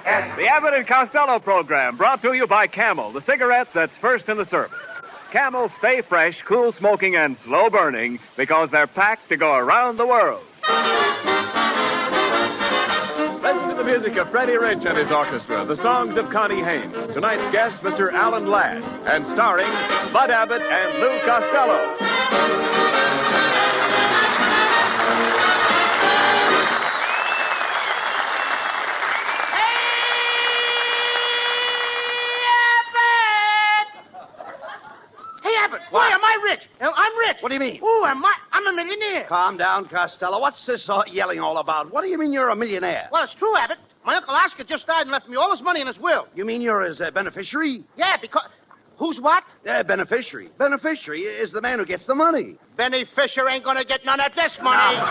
The Abbott and Costello program brought to you by Camel, the cigarette that's first in the service. Camel stay fresh, cool smoking, and slow burning because they're packed to go around the world. Listen to the music of Freddie Rich and his orchestra, the songs of Connie Haynes. Tonight's guest, Mr. Alan Ladd, and starring Bud Abbott and Lou Costello. Why am I rich? I'm rich. What do you mean? Ooh, I'm a millionaire. Calm down, Costello. What's this yelling all about? What do you mean you're a millionaire? Well, it's true, Abbott. My Uncle Oscar just died and left me all his money in his will. You mean you're his beneficiary? Yeah, because... Who's what? Beneficiary. Beneficiary is the man who gets the money. Benny Fisher ain't gonna get none of this money. No.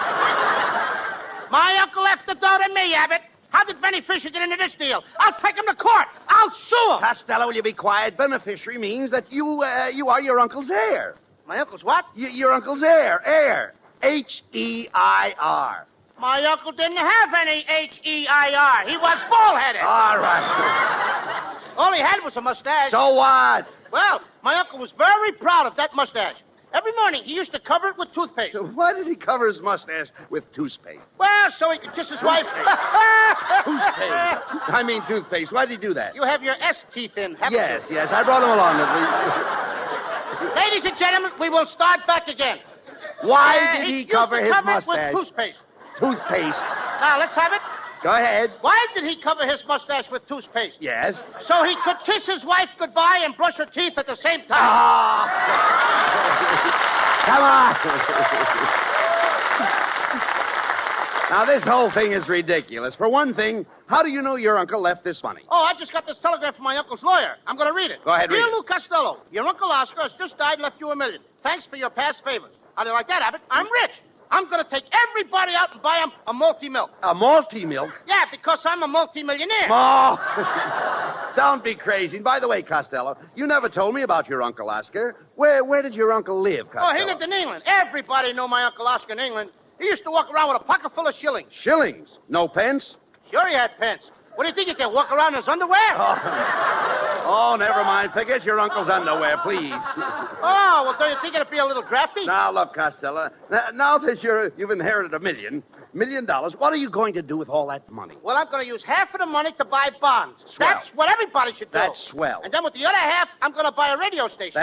My uncle left the dough to me, Abbott. How did Benny Fisher get into this deal? I'll take him to court. I'll sue him. Costello, will you be quiet? Beneficiary means that you are your uncle's heir. My uncle's what? Your uncle's heir. Heir. H-E-I-R. My uncle didn't have any H-E-I-R. He was bald-headed. All right. All he had was a mustache. So what? Well, my uncle was very proud of that mustache. Every morning, he used to cover it with toothpaste. So why did he cover his mustache with toothpaste? Well, so he could kiss his wife. Toothpaste. I mean toothpaste. Why did he do that? You have your S teeth in, haven't you? Yes. I brought him along. Ladies and gentlemen, we will start back again. Why did he cover his mustache? With toothpaste. Toothpaste. Now, let's have it. Go ahead. Why did he cover his mustache with toothpaste? Yes. So he could kiss his wife goodbye and brush her teeth at the same time. Oh. Come on. Now, this whole thing is ridiculous. For one thing, how do you know your uncle left this money? Oh, I just got this telegram from my uncle's lawyer. I'm going to read it. Go ahead, read Dear it. Lou Costello, your Uncle Oscar has just died and left you $1 million. Thanks for your past favors. How do you like that, Abbott? I'm rich. I'm going to take everybody out and buy them a multi-milk. A multi-milk? Yeah, because I'm a multi-millionaire. Oh, don't be crazy. And by the way, Costello, you never told me about your Uncle Oscar. Where did your uncle live, Costello? Oh, he lived in England. Everybody knew my Uncle Oscar in England. He used to walk around with a pocket full of shillings. Shillings? No pence? Sure he had pence. What do you think, he can walk around in his underwear? Oh, never mind. Forget your uncle's underwear, please. Oh, well, don't you think it'd be a little drafty? Now, look, Costello, now that you've inherited $1 million, what are you going to do with all that money? Well, I'm going to use half of the money to buy bonds. Swell. That's what everybody should do. That's swell. And then with the other half, I'm going to buy a radio station.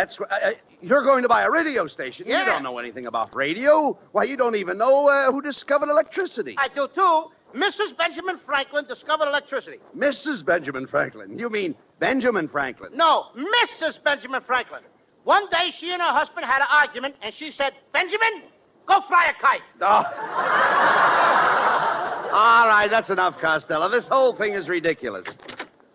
You're going to buy a radio station? Yeah. You don't know anything about radio. Why, you don't even know who discovered electricity. I do, too. Mrs. Benjamin Franklin discovered electricity. Mrs. Benjamin Franklin? You mean Benjamin Franklin? No, Mrs. Benjamin Franklin. One day, she and her husband had an argument, and she said, Benjamin, go fly a kite. Oh. All right, that's enough, Costello. This whole thing is ridiculous.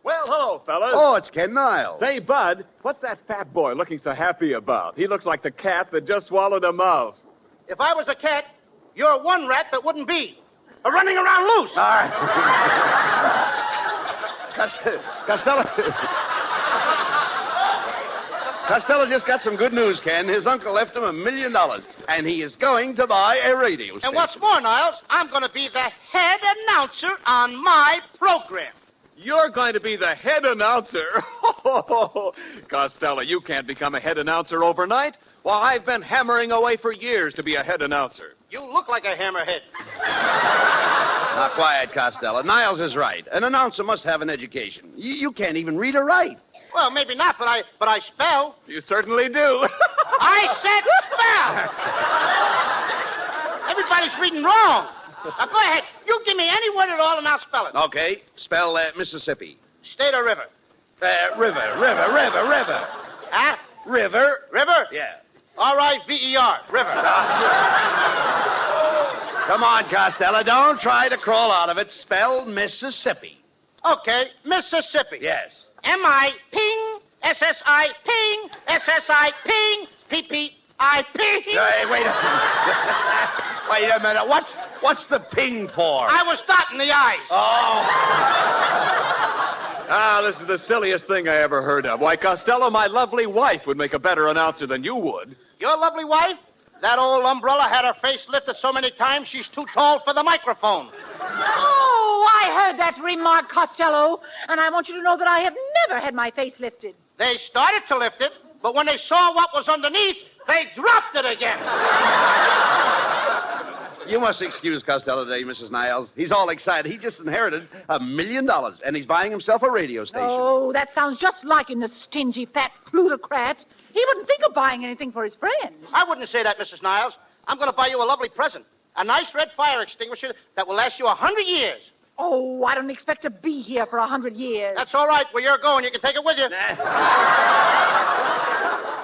Well, hello, fellas. Oh, it's Ken Niles. Say, Bud, what's that fat boy looking so happy about? He looks like the cat that just swallowed a mouse. If I was a cat, you're one rat that wouldn't be. Running around loose. All right. Costello just got some good news, Ken. His uncle left him $1 million, and he is going to buy a radio station. And what's more, Niles, I'm going to be the head announcer on my program. You're going to be the head announcer? Costello, you can't become a head announcer overnight. Well, I've been hammering away for years to be a head announcer. You look like a hammerhead. Now, quiet, Costello. Niles is right. An announcer must have an education. You can't even read or write. Well, maybe not, but I spell. You certainly do. I said spell. Everybody's reading wrong. Now, go ahead. You give me any word at all, and I'll spell it. Okay. Spell Mississippi. State or river? River. Huh? River. River? Yeah. R-I-V-E-R. River. Come on, Costello. Don't try to crawl out of it. Spell Mississippi. Okay. Mississippi. Yes. M-I-Ping, S-S-I, Ping, S-S-I, Ping, P-P-I-Ping. Hey, wait a minute. Wait a minute. What's the ping for? I was dotting the I's. Oh. This is the silliest thing I ever heard of. Why, Costello, my lovely wife would make a better announcer than you would. Your lovely wife? That old umbrella had her face lifted so many times she's too tall for the microphone. Oh, I I heard that remark, Costello, and I want you to know that I have never had my face lifted. They started to lift it, but when they saw what was underneath, they dropped it again. You must excuse Costello today, Mrs. Niles. He's all excited. He just inherited $1 million, and he's buying himself a radio station. Oh, that sounds just like him, the stingy, fat plutocrat. He wouldn't think of buying anything for his friends. I wouldn't say that, Mrs. Niles. I'm going to buy you a lovely present. A nice red fire extinguisher that will last you 100 years. Oh, I don't expect to be here for 100 years. That's all right. Where you're going, you can take it with you.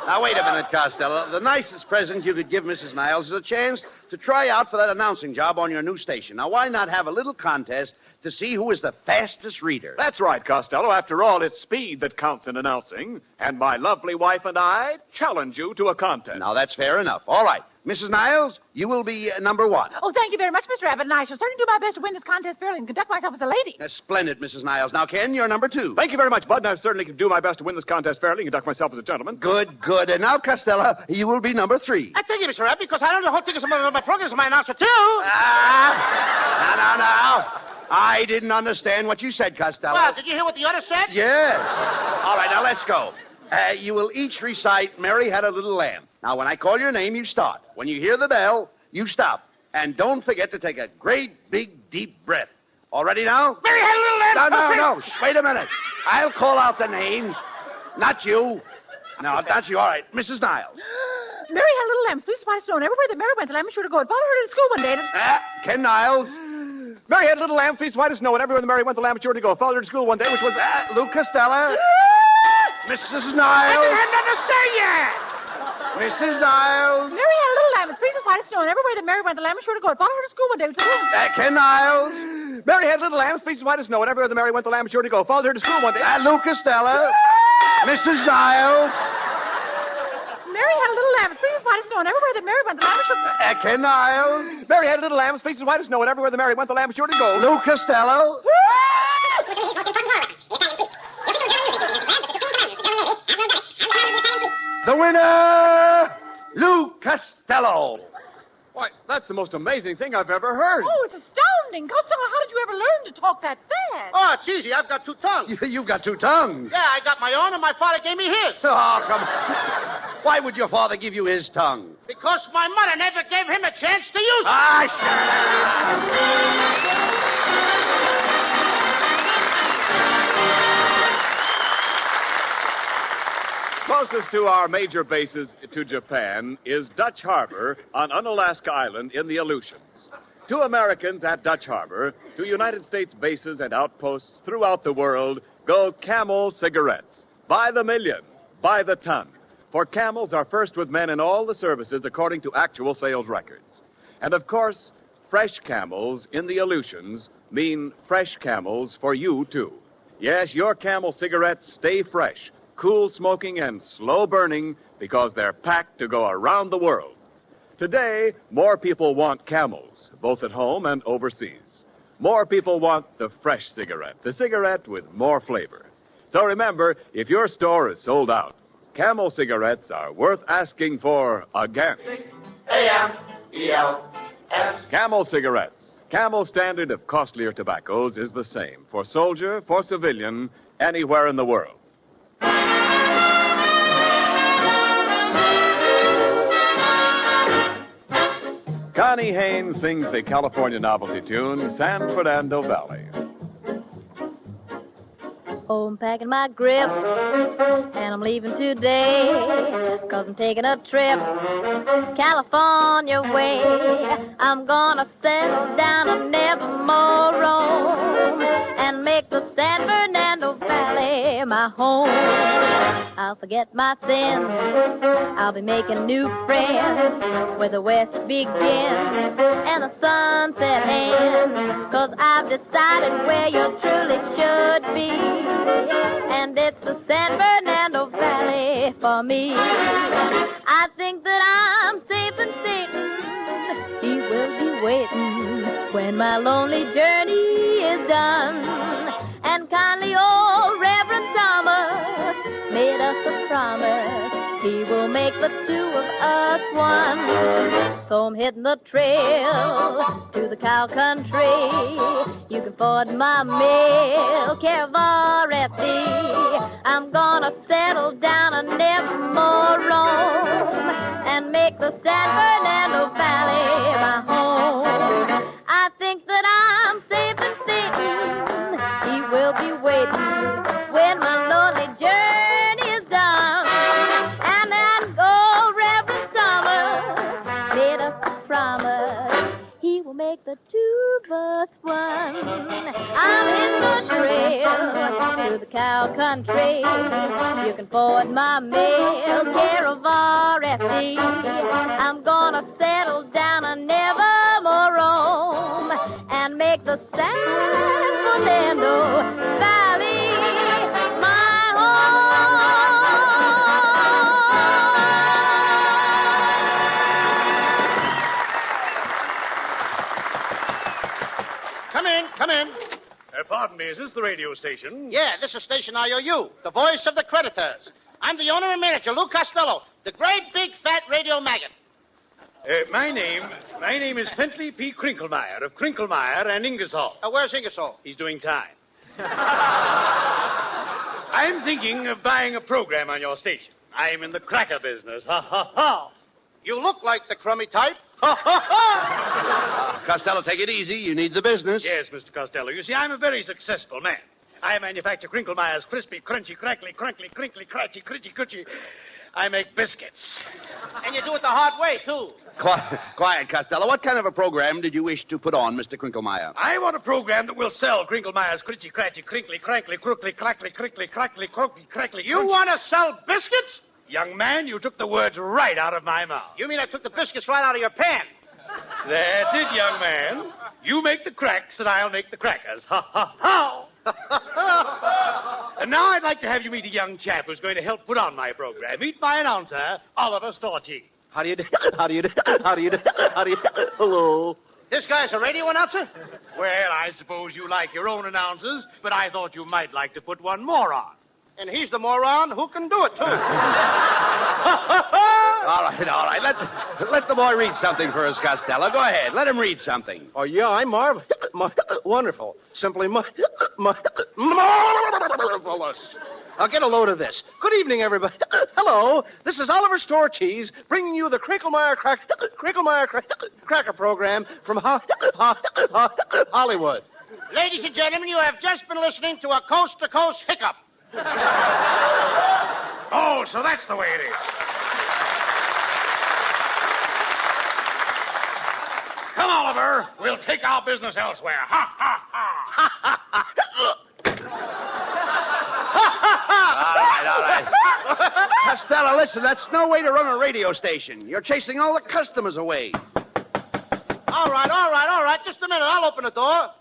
Now, wait a minute, Costello. The nicest present you could give Mrs. Niles is a chance to try out for that announcing job on your new station. Now, why not have a little contest to see who is the fastest reader? That's right, Costello. After all, it's speed that counts in announcing. And my lovely wife and I challenge you to a contest. Now, that's fair enough. All right. Mrs. Niles, you will be number one. Oh, thank you very much, Mr. Abbott, and I shall certainly do my best to win this contest fairly and conduct myself as a lady. That's splendid, Mrs. Niles. Now, Ken, you're number two. Thank you very much, Bud, and I certainly can do my best to win this contest fairly and conduct myself as a gentleman. Good, good. And now, Costello, you will be number three. I thank you, Mr. Abbott, because I don't know how to think of my programs and my announcer, too. Now. I didn't understand what you said, Costello. Well, did you hear what the other said? Yes. All right, now let's go. You will each recite Mary Had a Little Lamb. Now, when I call your name, you start. When you hear the bell, you stop. And don't forget to take a great, big, deep breath. All ready now? Mary had a little lamb. No. Wait a minute. I'll call out the names. Not you. No, not you. All right. Mrs. Niles. Mary had a little lamb, fleece white stone. Everywhere that Mary went, the lamb was sure to go. It followed her to school one day. Ken Niles. Mary had a little lamb, fleece white as snow, and everywhere the Mary went, the lamb was sure to go. Followed her to school one day, which was... Luke Costello. Mrs. I Niles. didn't have nothing to say yet. Mrs. Niles. Mary had a little lamb, fleece white as snow, and everywhere that Mary went, the lamb was sure to go. It followed her to school one day. Which was... Ken Niles. Mary had little lambs, fleece white as snow, and everywhere the Mary went, the lamb was sure to go. Followed her to school one day. Luke Costello. Mrs. Niles. Mary had a little lamb, fleece white as snow, and everywhere that Mary went, the lamb was sure to go. Ken Niles. Mary had little lambs, fleece white as snow, and everywhere the Mary went, the lamb was sure to go. Luke Costello. The winner, Luke Costello. Why, that's the most amazing thing I've ever heard. Oh, it's astounding. Costello, how did you ever learn to talk that fast? Oh, it's easy. I've got two tongues. You've got two tongues. Yeah, I got my own, and my father gave me his. Oh, come on. Why would your father give you his tongue? Because my mother never gave him a chance to use it. Closest to our major bases to Japan is Dutch Harbor on Unalaska Island in the Aleutians. To Americans at Dutch Harbor, to United States bases and outposts throughout the world, go Camel cigarettes. By the million, by the ton. For Camels are first with men in all the services according to actual sales records. And of course, fresh Camels in the Aleutians mean fresh Camels for you, too. Yes, your Camel cigarettes stay fresh, cool smoking and slow burning because they're packed to go around the world. Today, more people want Camels, both at home and overseas. More people want the fresh cigarette, the cigarette with more flavor. So remember, if your store is sold out, Camel cigarettes are worth asking for again. A-M-E-L-S. Camel cigarettes. Camel standard of costlier tobaccos is the same for soldier, for civilian, anywhere in the world. Connie Haynes sings the California novelty tune, San Fernando Valley. Oh, I'm packing my grip, and I'm leaving today, 'cause I'm taking a trip California way. I'm gonna settle down and never more roam, and make the San Fernando Valley my home. I'll forget my sins, I'll be making new friends, where the west begins and the sunset ends, 'cause I've decided where you truly should be, and it's the San Fernando Valley for me. I think that I'm safe and Satan, he will be waiting when my lonely journey is done. And kindly old Reverend Thomas made us a promise He will make the two of us one. So I'm hitting the trail to the cow country. You can forward my mail, care of RFD. I'm gonna settle down and never more roam, and make the San Fernando Valley my home. I think that I'm safe and Satan, he will be waiting when my lonely journey is done. And then old Reverend Thomas made us a promise, he will make the two of us one. I'm in the trail to the cow country. You can forward my mail, care of RFD. I'm gonna settle down and never more roam, and make the San Fernando Valley my home. Come in. Pardon me, is this the radio station? Yeah, this is Station IOU, the voice of the creditors. I'm the owner and manager, Lou Costello, the great big fat radio maggot. My name is Pentley P. Crinklemeyer of Crinklemeyer and Ingersoll. Where's Ingersoll? He's doing time. I'm thinking of buying a program on your station. I'm in the cracker business. Ha, ha, ha. You look like the crummy type. Ha, ha, ha. Costello, take it easy. You need the business. Yes, Mr. Costello. You see, I'm a very successful man. I manufacture Crinklemeyer's crispy, crunchy, crackly, crunkly, crinkly, cratchy, critchy, coochie. I make biscuits. And you do it the hard way, too. Quiet, Costello. What kind of a program did you wish to put on, Mr. Crinklemeyer? I want a program that will sell Crinklemeyer's critchy, cratchy, crinkly, crankly, crookly, clackly, crickly, crackly, croaky, crackly. You want to sell biscuits? Young man, you took the words right out of my mouth. You mean I took the biscuits right out of your pan? That's it, young man. You make the cracks and I'll make the crackers. Ha, ha, ha. And now I'd like to have you meet a young chap who's going to help put on my program. Meet my announcer, Oliver Storchy. How do you do? Hello. This guy's a radio announcer? Well, I suppose you like your own announcers, but I thought you might like to put one more on. And he's the moron who can do it, too. All right. Let the boy read something for us, Costello. Go ahead. Let him read something. Oh, yeah, I'm wonderful. Simply marvelous. I'll get a load of this. Good evening, everybody. Hello, this is Oliver Storcheese bringing you the Crinklemeyer Cracker program from Hollywood. Ladies and gentlemen, you have just been listening to a coast-to-coast hiccup. Oh, so that's the way it is. Come, Oliver. We'll take our business elsewhere. Ha, ha, ha. All right. Costello, listen, that's no way to run a radio station. You're chasing all the customers away. All right. Just a minute. I'll open the door.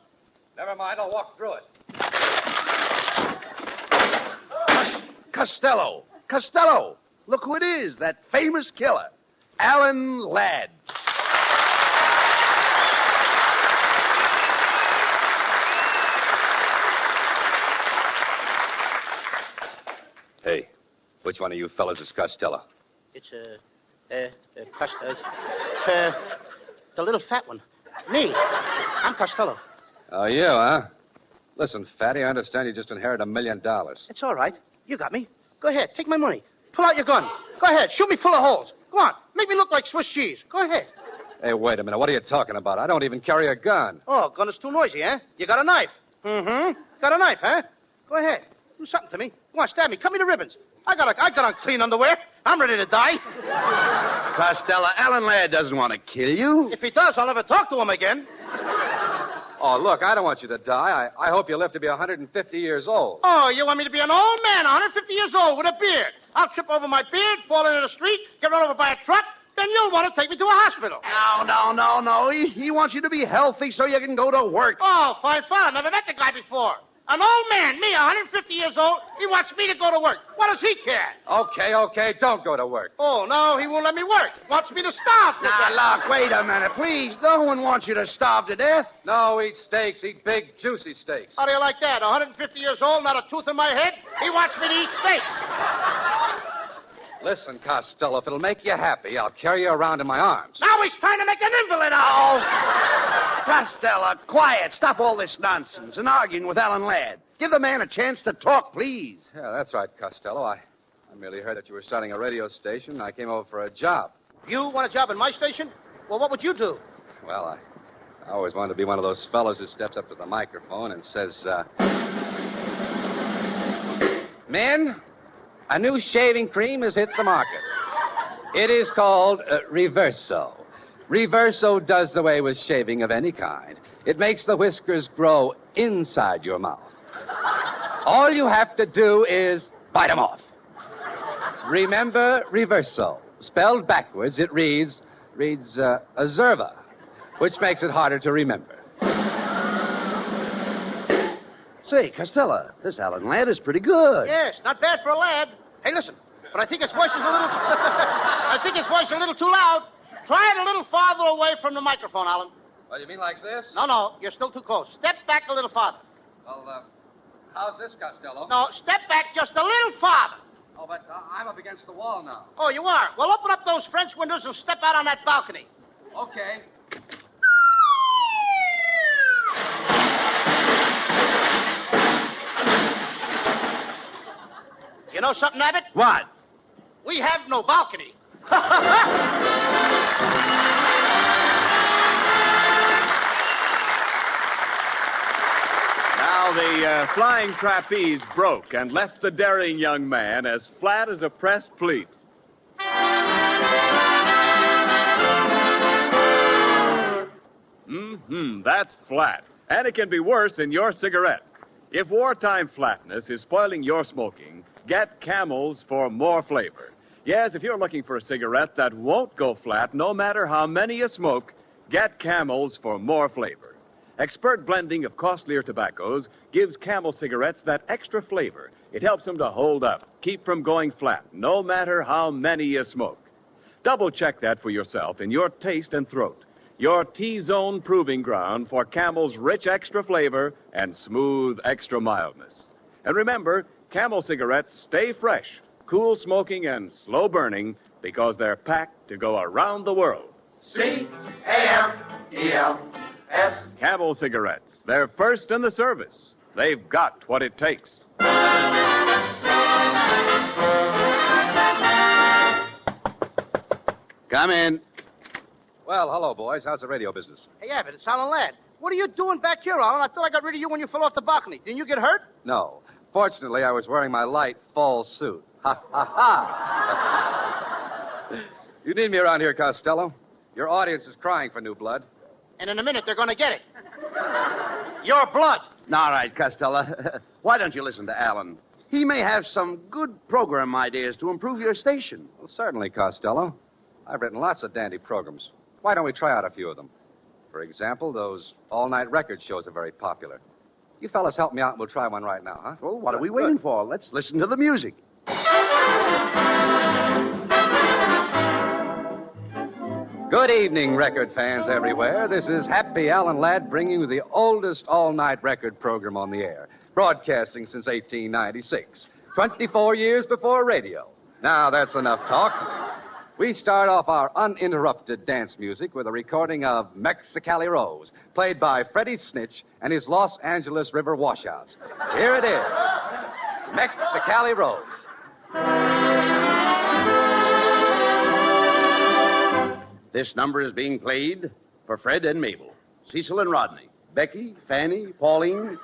Never mind. I'll walk through it. Costello, look who it is, that famous killer, Alan Ladd. Hey, which one of you fellas is Costello? It's, the little fat one. Me. I'm Costello. Oh, you, huh? Listen, fatty, I understand you just inherited $1 million. It's all right. You got me. Go ahead. Take my money. Pull out your gun. Go ahead. Shoot me full of holes. Go on. Make me look like Swiss cheese. Go ahead. Hey, wait a minute. What are you talking about? I don't even carry a gun. Oh, gun is too noisy, huh? You got a knife. Mm-hmm. Got a knife, huh? Go ahead. Do something to me. Go on, stab me. Cut me to ribbons. I got on clean underwear. I'm ready to die. Costello, Alan Ladd doesn't want to kill you. If he does, I'll never talk to him again. Oh, look, I don't want you to die. I hope you live to be 150 years old. Oh, you want me to be an old man, 150 years old, with a beard? I'll trip over my beard, fall into the street, get run over by a truck, then you'll want to take me to a hospital. No. He wants you to be healthy so you can go to work. Oh, fine. I never met the guy before. An old man, me, 150 years old, he wants me to go to work. What does he care? Okay, don't go to work. Oh, no, he won't let me work. Wants me to starve to death. Now, look, wait a minute, please. No one wants you to starve to death. No, eat steaks. Eat big, juicy steaks. How do you like that? 150 years old, not a tooth in my head? He wants me to eat steak. Listen, Costello, if it'll make you happy, I'll carry you around in my arms. Now he's trying to make an invalid out of us. Costello, quiet. Stop all this nonsense and arguing with Alan Ladd. Give the man a chance to talk, please. Yeah, that's right, Costello. I merely heard that you were starting a radio station. I came over for a job. You want a job in my station? Well, what would you do? Well, I always wanted to be one of those fellows who steps up to the microphone and says, Men, a new shaving cream has hit the market. It is called Reverso. Reverso does away with shaving of any kind. It makes the whiskers grow inside your mouth. All you have to do is bite them off. Remember Reverso. Spelled backwards, it reads Azerva, which makes it harder to remember. Say, Costello, this Alan Ladd is pretty good. Yes, not bad for a lad. Hey, listen, but I think his voice is a little... I think his voice is a little too loud. Try it a little farther away from the microphone, Alan. Oh, you mean like this? No, you're still too close. Step back a little farther. Well, how's this, Costello? No, step back just a little farther. Oh, but I'm up against the wall now. Oh, you are? Well, open up those French windows and step out on that balcony. Okay. You know something, Abbott? What? We have no balcony. Now the flying trapeze broke and left the daring young man as flat as a pressed pleat. That's flat. And it can be worse in your cigarette. If wartime flatness is spoiling your smoking, get Camels for more flavor. Yes, if you're looking for a cigarette that won't go flat no matter how many you smoke, get Camels for more flavor. Expert blending of costlier tobaccos gives Camel cigarettes that extra flavor. It helps them to hold up, keep from going flat, no matter how many you smoke. Double check that for yourself in your taste and throat. Your T-Zone proving ground for Camel's rich extra flavor and smooth extra mildness. And remember, Camel cigarettes stay fresh, cool smoking, and slow burning because they're packed to go around the world. C-A-M-E-L-S. Camel cigarettes. They're first in the service. They've got what it takes. Come in. Well, hello, boys. How's the radio business? Hey, Abbott, it's Alan Ladd. What are you doing back here, Alan? I thought I got rid of you when you fell off the balcony. Didn't you get hurt? No. Fortunately, I was wearing my light fall suit. Ha, ha, ha. You need me around here, Costello. Your audience is crying for new blood. And in a minute, they're going to get it. Your blood. All right, Costello. Why don't you listen to Alan? He may have some good program ideas to improve your station. Well, certainly, Costello. I've written lots of dandy programs. Why don't we try out a few of them? For example, those all-night record shows are very popular. You fellas help me out and we'll try one right now, huh? Well, what are we waiting for? Let's listen to the music. Good evening, record fans everywhere. This is Happy Alan Ladd bringing you the oldest all-night record program on the air, broadcasting since 1896, 24 years before radio. Now, that's enough talk. We start off our uninterrupted dance music with a recording of Mexicali Rose, played by Freddie Snitch and his Los Angeles River washouts. Here it is, Mexicali Rose. This number is being played for Fred and Mabel, Cecil and Rodney, Becky, Fanny, Pauline,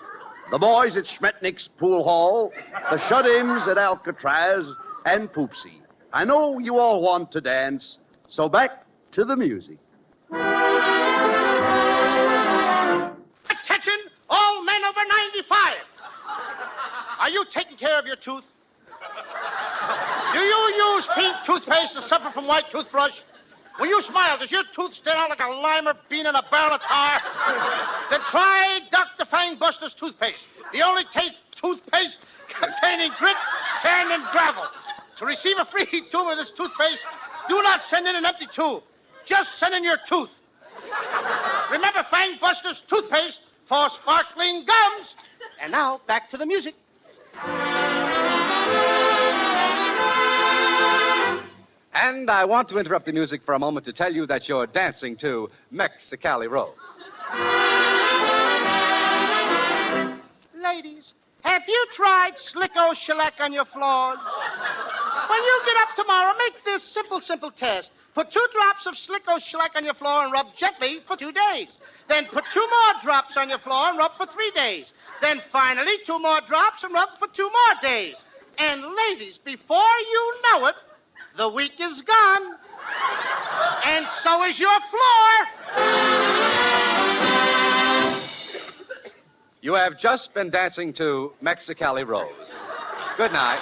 the boys at Schmetnick's Pool Hall, the shut-ins at Alcatraz, and Poopsie. I know you all want to dance, so back to the music. Attention, all men over 95. Are you taking care of your tooth? Do you use pink toothpaste to suffer from white toothbrush? When you smile, does your tooth stand out like a limer bean in a barrel of tar? Then try Dr. Fangbuster's toothpaste, the only toothpaste containing grit, sand, and gravel. To receive a free tube of this toothpaste, do not send in an empty tube. Just send in your tooth. Remember Fangbuster's toothpaste for sparkling gums. And now, back to the music. And I want to interrupt the music for a moment to tell you that you're dancing to Mexicali Rose. Ladies, have you tried Slicko Shellac on your floors? When you get up tomorrow, make this simple test. Put 2 drops of Slicko Shellac on your floor and rub gently for 2 days. Then put 2 more drops on your floor and rub for 3 days. Then finally 2 more drops and rub for 2 more days. And ladies, before you know it, the week is gone. And so is your floor. You have just been dancing to Mexicali Rose. Good night.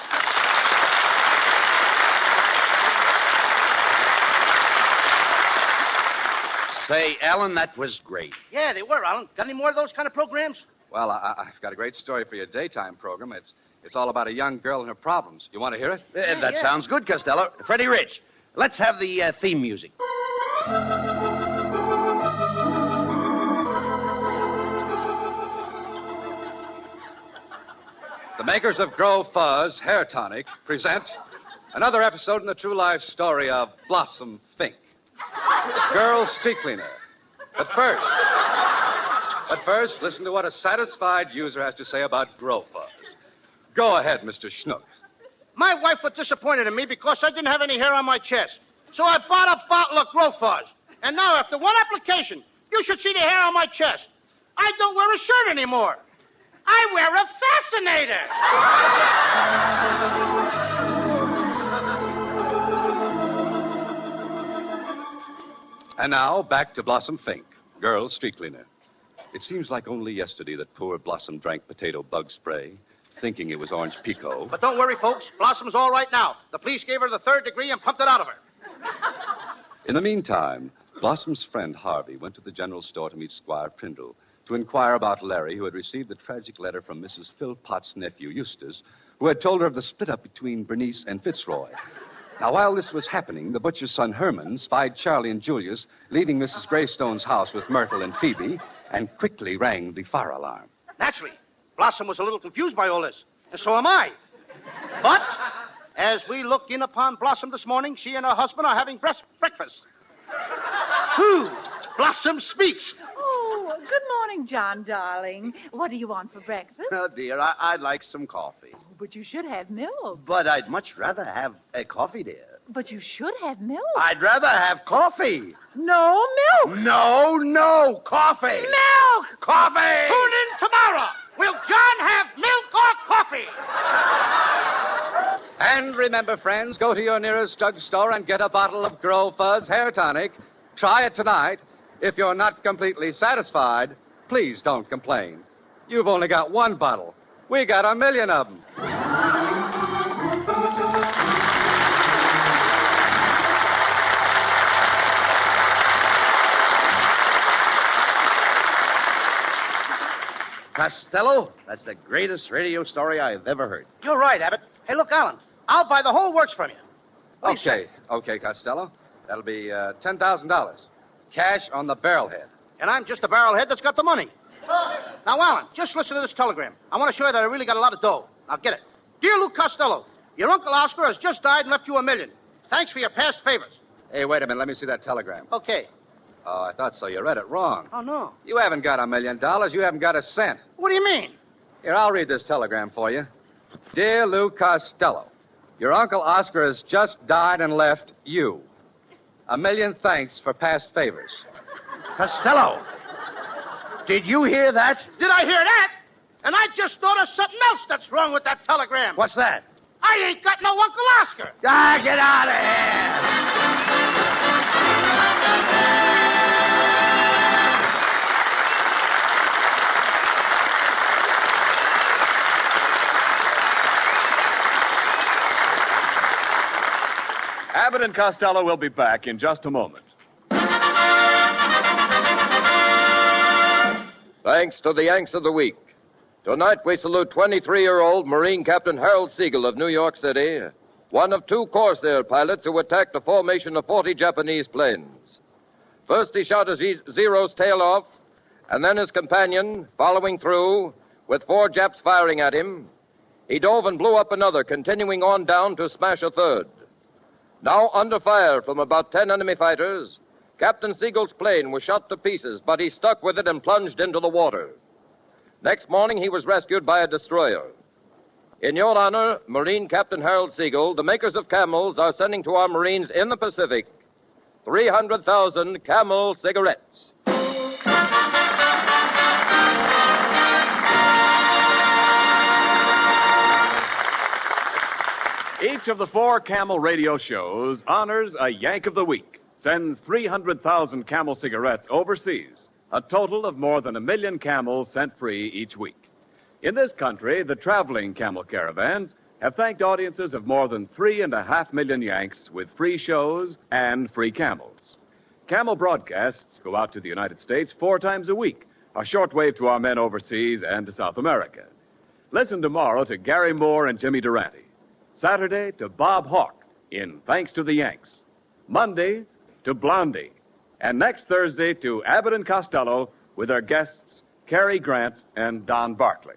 Say, Alan, that was great. Yeah, they were, Alan. Got any more of those kind of programs? Well, I've got a great story for your daytime program. It's all about a young girl and her problems. You want to hear it? That sounds good, Costello. Freddie Rich, let's have the theme music. The makers of Grow Fuzz Hair Tonic present another episode in the true life story of Blossom Fink, girl street cleaner. But first, listen to what a satisfied user has to say about Grow Fuzz. Go ahead, Mr. Schnook. My wife was disappointed in me because I didn't have any hair on my chest. So I bought a bottle of Grow Fuzz. And now, after one application, you should see the hair on my chest. I don't wear a shirt anymore. I wear a fascinator. And now, back to Blossom Fink, girl street cleaner. It seems like only yesterday that poor Blossom drank potato bug spray, thinking it was orange pico. But don't worry, folks. Blossom's all right now. The police gave her the 3rd degree and pumped it out of her. In the meantime, Blossom's friend Harvey went to the general store to meet Squire Prindle to inquire about Larry, who had received the tragic letter from Mrs. Philpott's nephew, Eustace, who had told her of the split-up between Bernice and Fitzroy. Now, while this was happening, the butcher's son Herman spied Charlie and Julius leaving Mrs. Greystone's house with Myrtle and Phoebe and quickly rang the fire alarm. Naturally, Blossom was a little confused by all this, and so am I. But as we look in upon Blossom this morning, she and her husband are having breakfast. Blossom speaks. Oh, good morning, John, darling. What do you want for breakfast? Oh, dear, I'd like some coffee. Oh, but you should have milk. But I'd much rather have a coffee, dear. But you should have milk. I'd rather have coffee. No milk. No, coffee. Milk! Coffee! Tune in tomorrow. Will John have milk or coffee? And remember, friends, go to your nearest drugstore and get a bottle of Grow Fuzz Hair Tonic. Try it tonight. If you're not completely satisfied, please don't complain. You've only got one bottle. We got 1 million of them. Costello, that's the greatest radio story I've ever heard. You're right, Abbott. Hey, look, Alan, I'll buy the whole works from you. What do you say? Okay, Costello. That'll be $10,000. Cash on the barrelhead. And I'm just the barrelhead that's got the money. Now, Alan, just listen to this telegram. I want to show you that I really got a lot of dough. Now, get it. Dear Lou Costello, your Uncle Oscar has just died and left you $1 million. Thanks for your past favors. Hey, wait a minute. Let me see that telegram. Okay. Oh, I thought so. You read it wrong. Oh, no. You haven't got $1 million. You haven't got a cent. What do you mean? Here, I'll read this telegram for you. Dear Lou Costello, your Uncle Oscar has just died and left you. 1 million thanks for past favors. Costello, did you hear that? Did I hear that? And I just thought of something else that's wrong with that telegram. What's that? I ain't got no Uncle Oscar. Ah, get out of here! Abbott and Costello will be back in just a moment. Thanks to the Yanks of the Week. Tonight we salute 23-year-old Marine Captain Harold Siegel of New York City, one of 2 Corsair pilots who attacked a formation of 40 Japanese planes. First he shot a Zero's tail off, and then his companion, following through, with 4 Japs firing at him, he dove and blew up another, continuing on down to smash a third. Now under fire from about 10 enemy fighters, Captain Siegel's plane was shot to pieces, but he stuck with it and plunged into the water. Next morning, he was rescued by a destroyer. In your honor, Marine Captain Harold Siegel, the makers of Camels are sending to our Marines in the Pacific 300,000 Camel cigarettes. Each of the 4 Camel radio shows honors a Yank of the Week, sends 300,000 Camel cigarettes overseas, a total of more than 1 million Camels sent free each week. In this country, the traveling Camel caravans have thanked audiences of more than 3.5 million Yanks with free shows and free Camels. Camel broadcasts go out to the United States 4 times a week, a shortwave to our men overseas and to South America. Listen tomorrow to Gary Moore and Jimmy Durante. Saturday to Bob Hawke in Thanks to the Yanks. Monday to Blondie. And next Thursday to Abbott and Costello with their guests Cary Grant and Don Barclay.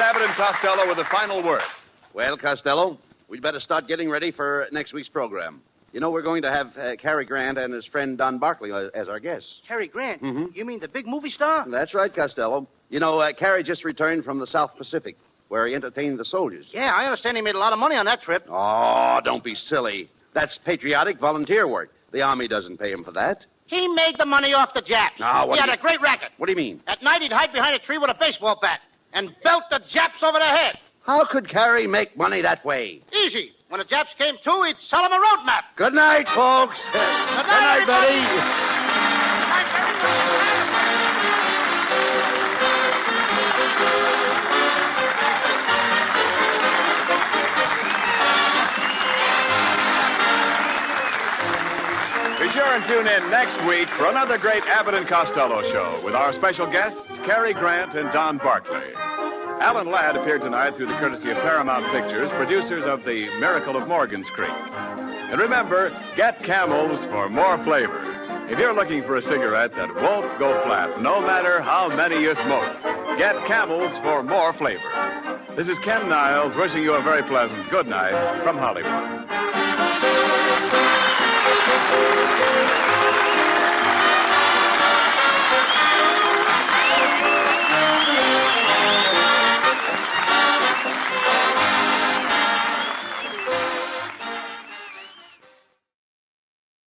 Abbott and Costello with a final word. Well, Costello, we'd better start getting ready for next week's program. You know, we're going to have Cary Grant and his friend Don Barclay as our guests. Cary Grant? Mm-hmm. You mean the big movie star? That's right, Costello. You know, Cary just returned from the South Pacific, where he entertained the soldiers. Yeah, I understand he made a lot of money on that trip. Oh, don't be silly. That's patriotic volunteer work. The Army doesn't pay him for that. He made the money off the Japs. He had a great racket. What do you mean? At night, he'd hide behind a tree with a baseball bat and belt the Japs over the head. How could Cary make money that way? Easy. When the Japs came to, he'd sell them a road map. Good night, folks. Good night, Betty. Be sure and tune in next week for another great Abbott and Costello show with our special guests, Cary Grant and Don Barclay. Alan Ladd appeared tonight through the courtesy of Paramount Pictures, producers of The Miracle of Morgan's Creek. And remember, get Camels for more flavor. If you're looking for a cigarette that won't go flat, no matter how many you smoke, get Camels for more flavor. This is Ken Niles wishing you a very pleasant good night from Hollywood.